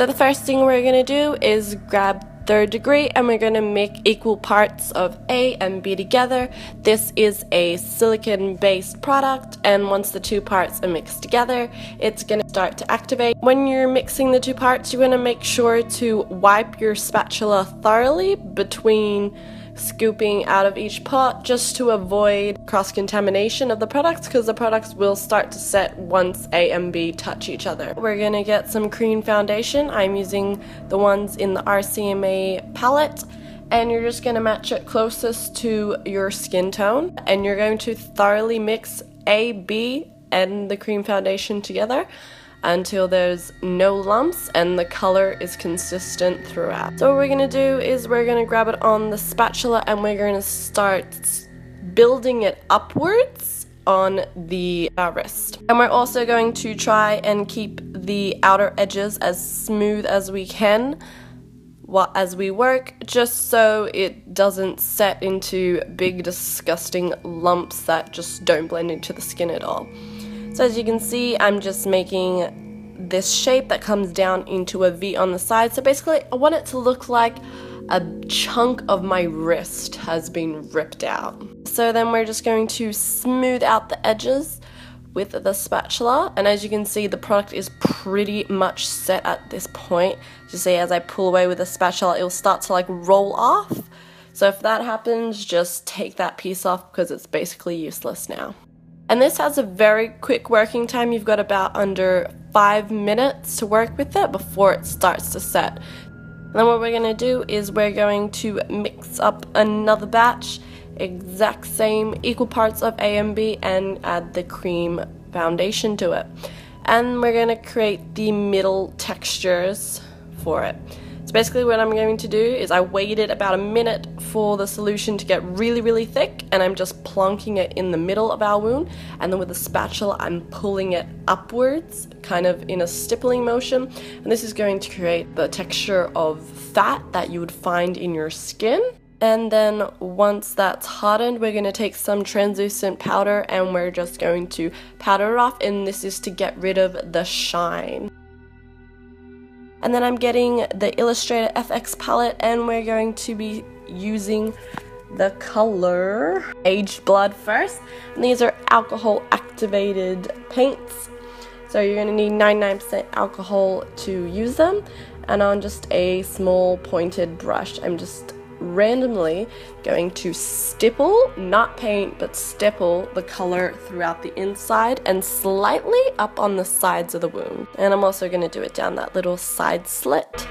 So the first thing we're going to do is grab third degree and we're going to make equal parts of A and B together. This is a silicone based product, and once the two parts are mixed together, it's going to start to activate. When you're mixing the two parts, you're going to make sure to wipe your spatula thoroughly between scooping out of each pot, just to avoid cross-contamination of the products, because the products will start to set once A and B touch each other. We're going to get some cream foundation. I'm using the ones in the RCMA palette, and you're just going to match it closest to your skin tone, and you're going to thoroughly mix A, B, and the cream foundation together until there's no lumps and the color is consistent throughout. So what we're going to do is we're going to grab it on the spatula and we're going to start building it upwards on the wrist. And we're also going to try and keep the outer edges as smooth as we can as we work, just so it doesn't set into big disgusting lumps that just don't blend into the skin at all. So as you can see, I'm just making this shape that comes down into a V on the side. So basically, I want it to look like a chunk of my wrist has been ripped out. So then we're just going to smooth out the edges with the spatula. And as you can see, the product is pretty much set at this point. Just see, as I pull away with the spatula, it will start to like roll off. So if that happens, just take that piece off because it's basically useless now. And this has a very quick working time. You've got about under 5 minutes to work with it before it starts to set. And then what we're going to do is we're going to mix up another batch, exact same equal parts of A and B, and add the cream foundation to it. And we're going to create the middle textures for it. So basically what I'm going to do is I waited about a minute for the solution to get really thick, and I'm just plonking it in the middle of our wound, and then with the spatula I'm pulling it upwards kind of in a stippling motion, and this is going to create the texture of fat that you would find in your skin. And then once that's hardened, we're going to take some translucent powder and we're just going to powder it off, and this is to get rid of the shine. And then I'm getting the Illustrator FX palette, and we're going to be using the color Aged Blood first. And these are alcohol activated paints. So you're going to need 99% alcohol to use them. And on just a small pointed brush, I'm just randomly going to stipple, not paint, but stipple the color throughout the inside and slightly up on the sides of the wound. And I'm also going to do it down that little side slit.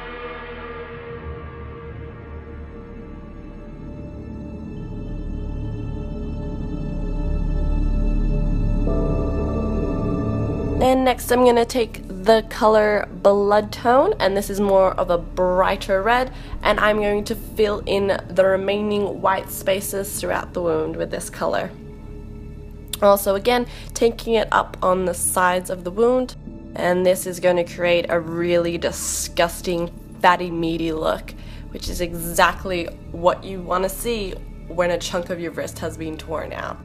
And next I'm going to take the color Blood Tone, and this is more of a brighter red, and I'm going to fill in the remaining white spaces throughout the wound with this color. Also again, taking it up on the sides of the wound, and this is going to create a really disgusting fatty meaty look, which is exactly what you want to see when a chunk of your wrist has been torn out.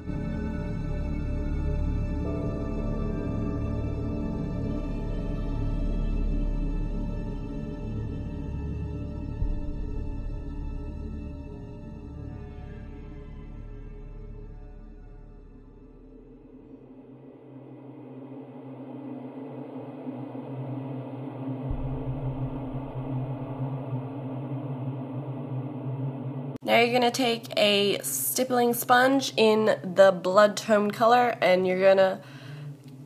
Now you're going to take a stippling sponge in the blood tone color, and you're going to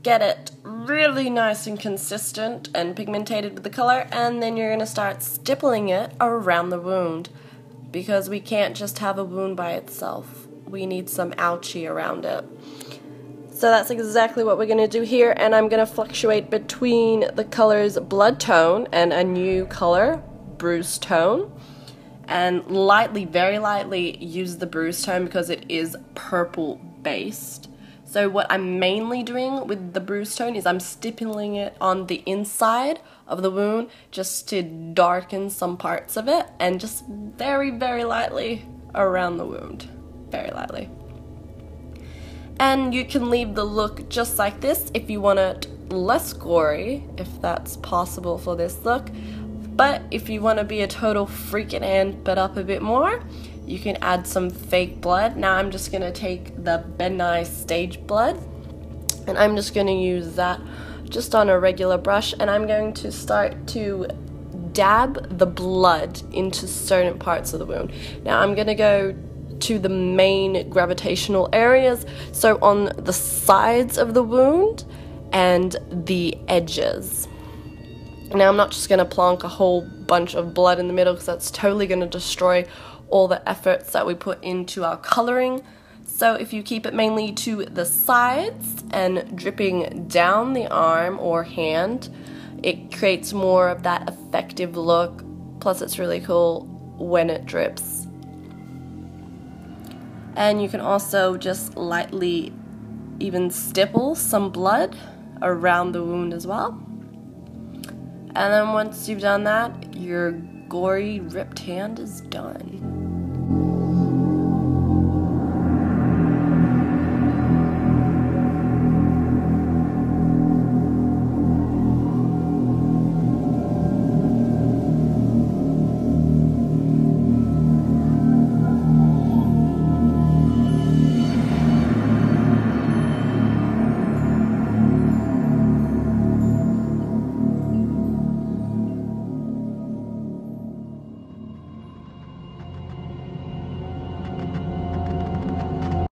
get it really nice and consistent and pigmented with the color, and then you're going to start stippling it around the wound, because we can't just have a wound by itself. We need some ouchie around it. So that's exactly what we're going to do here, and I'm going to fluctuate between the colors Blood Tone and a new color, Bruise Tone. And lightly, very lightly, use the bruise tone because it is purple based. So what I'm mainly doing with the bruise tone is I'm stippling it on the inside of the wound just to darken some parts of it, and just very lightly around the wound, very lightly. And you can leave the look just like this if you want it less gory, if that's possible for this look. But if you want to be a total freak and amp it up a bit more, you can add some fake blood. Now I'm just going to take the Ben Nye stage blood, and I'm just going to use that just on a regular brush, and I'm going to start to dab the blood into certain parts of the wound. Now I'm going to go to the main gravitational areas, so on the sides of the wound and the edges. Now I'm not just going to plonk a whole bunch of blood in the middle, because that's totally going to destroy all the efforts that we put into our coloring. So if you keep it mainly to the sides and dripping down the arm or hand, it creates more of that effective look. Plus it's really cool when it drips. And you can also just lightly even stipple some blood around the wound as well. And then once you've done that, your gory ripped hand is done.